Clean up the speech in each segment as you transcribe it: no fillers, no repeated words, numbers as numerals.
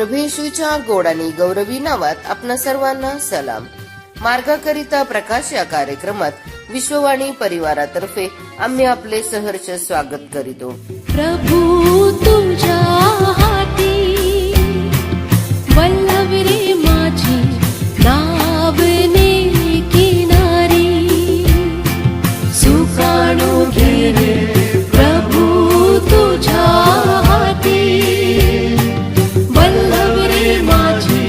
प्रभू येशूच्या गोड आणि गौरवी नावात आपणा सर्वांना सलाम. मार्गाकरिता प्रकाश या कार्यक्रमात विश्ववाणी परिवारातर्फे आम्ही आपले सहर्ष स्वागत करीतो. प्रभू तुझ्या हाती वल्लभ रे माझी नावने किनारी सुकाणू घे रे प्रभू तुझ्या हाती वल्लभ रे माझी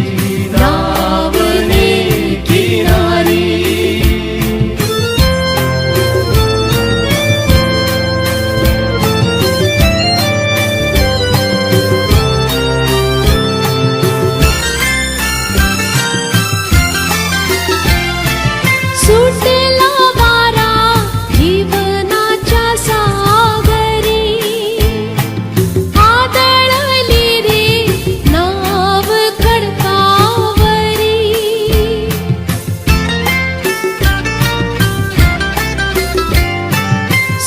नावने किनारी. सुटला वारा जीवनाच्या सागरी आदळली रे नाव खडकावरी.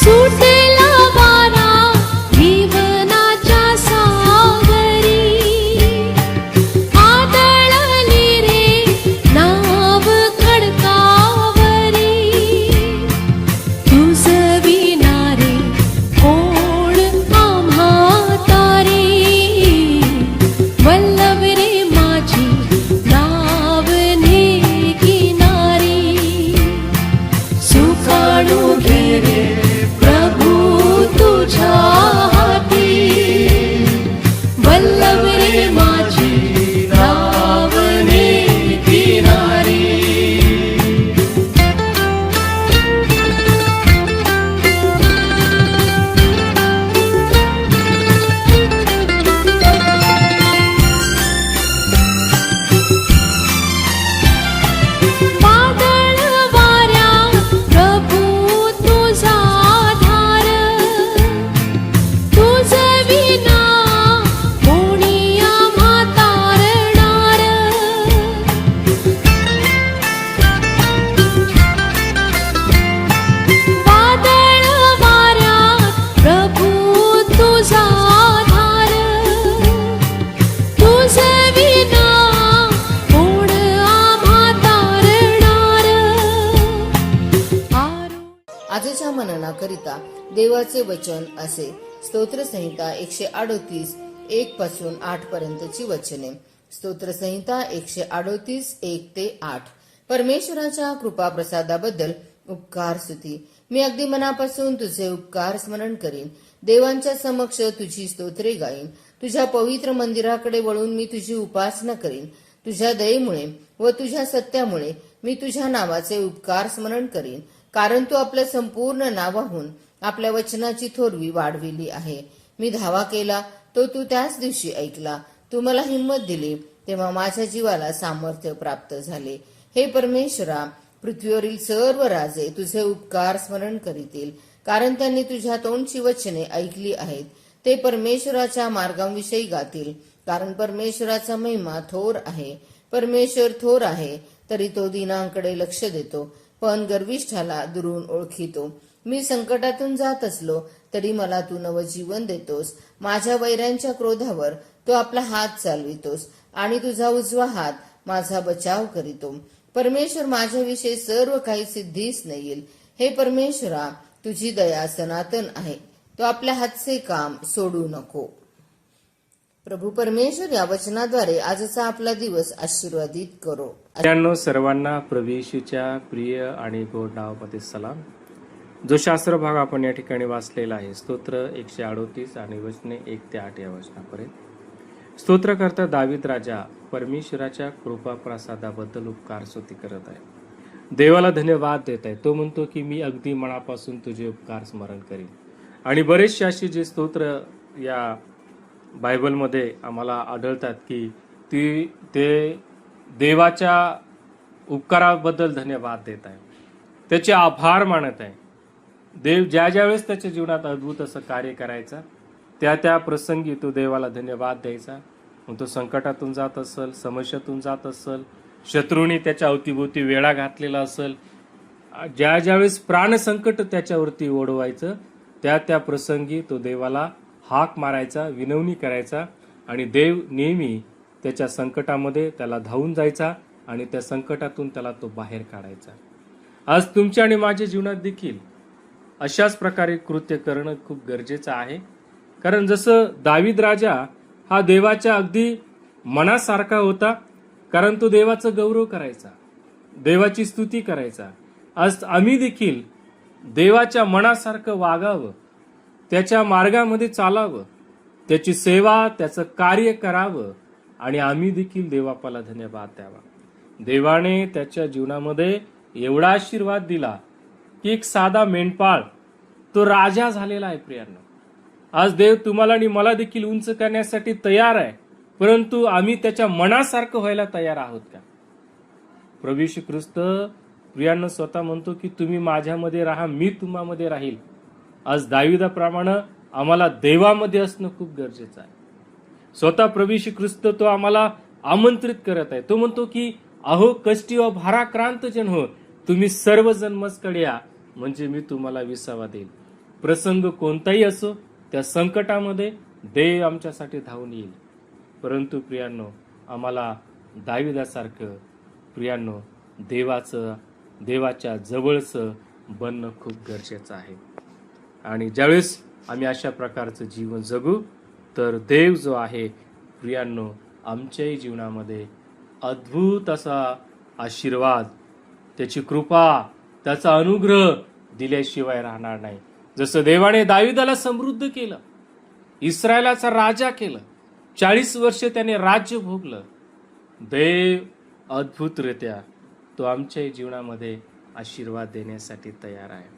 सुटला वारा जीवनाच्या सागरी आदळली रे नाव खडकावरी. तुझ विनारे कोण आम्हा तारी वल्लभ रे माझी नावने किनारी सुकाणू घे रे प्रभू तुझ्या हाती वल्लभ रे माझी नावने किनारी. वादळ वाऱ्या प्रभू तुझा धार तुझ विना कोणी आम्हा तारणार. वादळ वाऱ्या प्रभू तुझा धार तुझ विना कोण आम्हा तारणार. आजच्या मननाकरिता देवाचे वचन असे. स्तोत्रसंहिता 138 1 पासून 8 पर्यंतची वचने. स्तोत्रसंहिता 138 1 ते 8. परमेश्वराच्या कृपा प्रसादाबद्दल उपकार स्तुती. मी अगदी मनापासून तुझे उपकार स्मरण करीन. देवांच्या समक्ष तुझी स्तोत्रे गाईन. तुझ्या पवित्र मंदिराकडे वळून मी तुझी उपासना करीन. तुझ्या दयेमुळे व तुझ्या सत्यामुळे मी तुझ्या नावाचे उपकार स्मरण करीन. कारण तू आपल्या संपूर्ण नावाहून आपल्या वचनाची थोरवी वाढविली आहे. मी धावा केला तो तू त्याच दिवशी ऐकला. तू मला हिंमत दिली तेव्हा माझ्या जीवाला सामर्थ्य प्राप्त झाले. हे परमेश्वरा, पृथ्वीवरील सर्व राजे तुझे उपकार स्मरण करीतील, कारण त्यांनी तुझ्या तोंडची वचने ऐकली आहेत. ते परमेश्वराच्या मार्गांविषयी गातील, कारण परमेश्वराचा महिमा थोर आहे. परमेश्वर थोर आहे तरी तो दीनांकडे लक्ष देतो, पण गर्विष्ठाला दुरून ओळखितो. मी संकटातून जात असलो तरी मला तू नवजीवन देतोस. माझ्या वैऱ्यांच्या क्रोधावर तो आपला हात चालवितोस आणि तुझा उजवा हात माझा बचाव करीतो. परमेश्वर माझ्याविषयी सर्व काही सिद्धीस नेईल. हे परमेश्वरा, तुझी दया सनातन आहे. तो आपल्या हातचे काम सोडू नको. प्रभू परमेश्वर या वचनाद्वारे आजचा आपला दिवस आशीर्वादित करो. सर्वांना प्रभू येशूच्या प्रिय आणि गोड नावामध्ये सलाम. जो शास्त्र भाग आपण या ठिकाणी वाचलेला आहे, स्तोत्र 138 आणि वचने 1 ते 8 या वचनापर्यंत. स्तोत्रकर्ता दावीद राजा परमेश्वराच्या कृपा प्रसादाबद्दल उपकार स्तुती करत आहे. देवाला धन्यवाद देत आहे. तो म्हणतो की मी अगदी मनापासून तुझे उपकार स्मरण करीन. आणि बरेचसे अशी जे स्तोत्र या बायबलमध्ये आम्हाला आढळतात की ते देवाच्या उपकाराबद्दल धन्यवाद देत आहे, त्याचे आभार मानत आहे. देव ज्या ज्यावेळेस त्याच्या जीवनात अद्भुत असं कार्य करायचा, त्या प्रसंगी तो देवाला धन्यवाद द्यायचा. मग तो संकटातून जात असेल, समस्यातून जात असेल, शत्रूंनी त्याच्या अवतीभोवती वेळा घातलेला असेल, ज्या ज्यावेळेस प्राणसंकट त्याच्यावरती ओढवायचं, त्या प्रसंगी तो देवाला हाक मारायचा, विनवणी करायचा आणि देव नेहमी त्याच्या संकटामध्ये त्याला धावून जायचा आणि त्या संकटातून त्याला तो बाहेर काढायचा. आज तुमच्या आणि माझ्या जीवनात देखील अशाच प्रकारे कृत्य करणं खूप गरजेचं आहे. कारण जसं दावीद राजा हा देवाच्या अगदी मनासारखा होता, कारण तो देवाचा गौरव करायचा, देवाची स्तुती करायचा. आज आम्ही देखील देवाच्या मनासारखं वागावं, त्याच्या मार्गामध्ये चालावं, त्याची सेवा, त्याचं कार्य करावं आणि आम्ही देखील देवापाला धन्यवाद द्यावा. देवाने त्याच्या जीवनामध्ये एवढा आशीर्वाद दिला की एक साधा मेंढपाळ तो राजा झालेला आहे. प्रियांनो, आज देव तुम्हाला आणि मला देखील उंच करण्यासाठी तयार आहे, परंतु आम्ही त्याच्या मनासारखं व्हायला तयार आहोत का? प्रभू येशू ख्रिस्त प्रियांनो स्वतः म्हणतो की तुम्ही माझ्यामध्ये राहा, मी तुम्हामध्ये राहील. आज दाविदाप्रमाणे आम्हाला देवामध्ये असणं खूप गरजेचं आहे. स्वतः प्रभू येशू ख्रिस्त तो आम्हाला आमंत्रित करत आहे. तो म्हणतो की अहो कष्टी व भाराक्रांत जन हो, तुम्ही सर्वजण मजकडे या, म्हणजे मी तुम्हाला विसावा देईल. प्रसंग कोणताही असो, त्या संकटामध्ये देव आमच्यासाठी धावून येईल. परंतु प्रियांनो, आम्हाला दाविदासारखं प्रियांनो देवाच्या जवळचं बनणं खूप गरजेचं आहे. आणि ज्यावेळेस आम्ही अशा प्रकारचं जीवन जगू, तर देव जो आहे प्रियांनो आमच्याही जीवनामध्ये अद्भुत असा आशीर्वाद, त्याची कृपा, त्याचा अनुग्रह दिल्याशिवाय राहणार नाही. जसं देवाने दाविदाला समृद्ध केलं, इस्रायलाचा राजा केलं, 40 वर्ष त्याने राज्य भोगलं, देव अद्भुतरित्या तो आमच्याही जीवनामध्ये आशीर्वाद देण्यासाठी तयार आहे.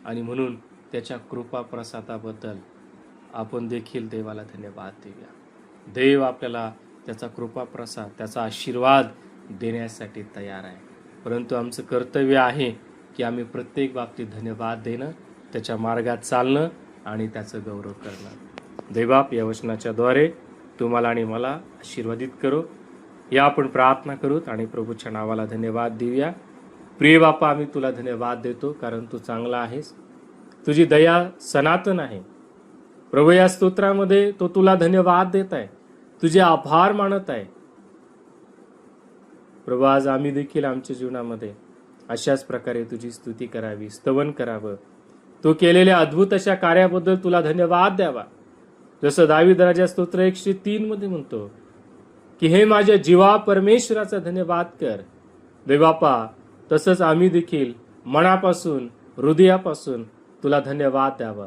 आणि म्हणून त्याच्या कृपा प्रसादाबद्दल आपण देखील देवाला धन्यवाद देऊया. देव आपल्याला त्याचा कृपा प्रसाद, त्याचा आशीर्वाद देण्यासाठी तयार आहे. परंतु आमचं कर्तव्य आहे की आम्ही प्रत्येक बाबतीत धन्यवाद देणं, त्याच्या मार्गात चालणं आणि त्याचं गौरव करणं. देवबाप या वचनाच्याद्वारे तुम्हाला आणि मला आशीर्वादित करो, या आपण प्रार्थना करूत आणि प्रभूच्या नावाला धन्यवाद देऊया. प्रिय बापा, आम्ही तुला धन्यवाद देतो, कारण तू चांगला आहेस, तुझी दया सनातन आहे. प्रभू, या स्तोत्रामध्ये तो तुला धन्यवाद देत आहे, तुझे आभार मानत आहे. प्रभू, आज आम्ही देखील आमच्या जीवनामध्ये अशाच प्रकारे तुझी स्तुती करावी, स्तवन करावं, तू केलेल्या अद्भुत अशा कार्याबद्दल तुला धन्यवाद द्यावा. जसं दावीद राजा स्तोत्र 103 मध्ये म्हणतो की हे माझ्या जीवा परमेश्वराचा धन्यवाद कर. देवापा, तसंच आम्ही देखील मनापासून, हृदयापासून तुला धन्यवाद द्यावा,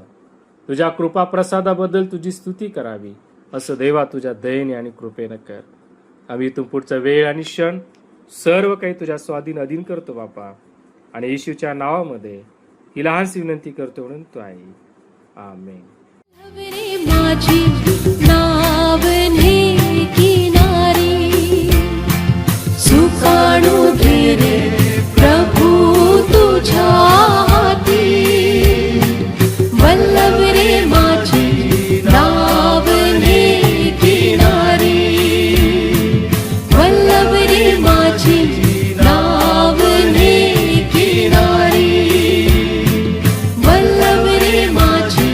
तुझ्या कृपा प्रसादाबद्दल तुझी स्तुती करावी. असं देवा तुझ्या दयेने आणि कृपेनं कर. आम्ही इथून पुढचा वेळ आणि क्षण सर्व काही तुझ्या स्वाधीन अधीन करतो बापा, आणि येशूच्या नावामध्ये ही लहानशी विनंती करतो म्हणून तो आहे. आमेन. माझी नावने किनारी सुकाणू घे रे प्रभू तुझ्या हाती. वल्लभ रे माझी नावने किनारी, वल्लभ रे माझी नावने किनारी, वल्लभ रे माझी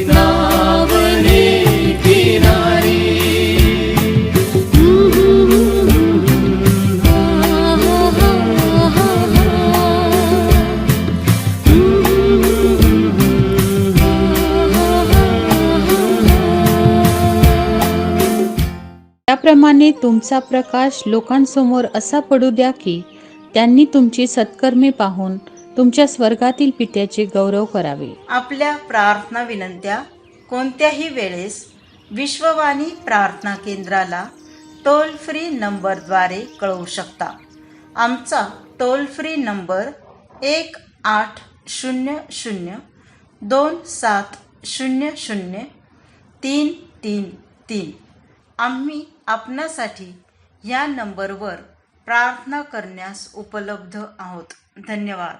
नावने किनारी. त्याप्रमाणे तुमचा प्रकाश लोकांसमोर असा पडू द्या की त्यांनी तुमची सत्कर्मे पाहून तुमच्या स्वर्गातील पित्याचे गौरव करावे. आपल्या प्रार्थना विनंत्या कोणत्याही वेळेस विश्ववाणी प्रार्थना केंद्राला टोल फ्री नंबरद्वारे कळवू शकता. आमचा टोल फ्री नंबर 1-800-2700-333. आम्ही आपणासाठी या नंबरवर प्रार्थना करण्यास उपलब्ध आहोत. धन्यवाद.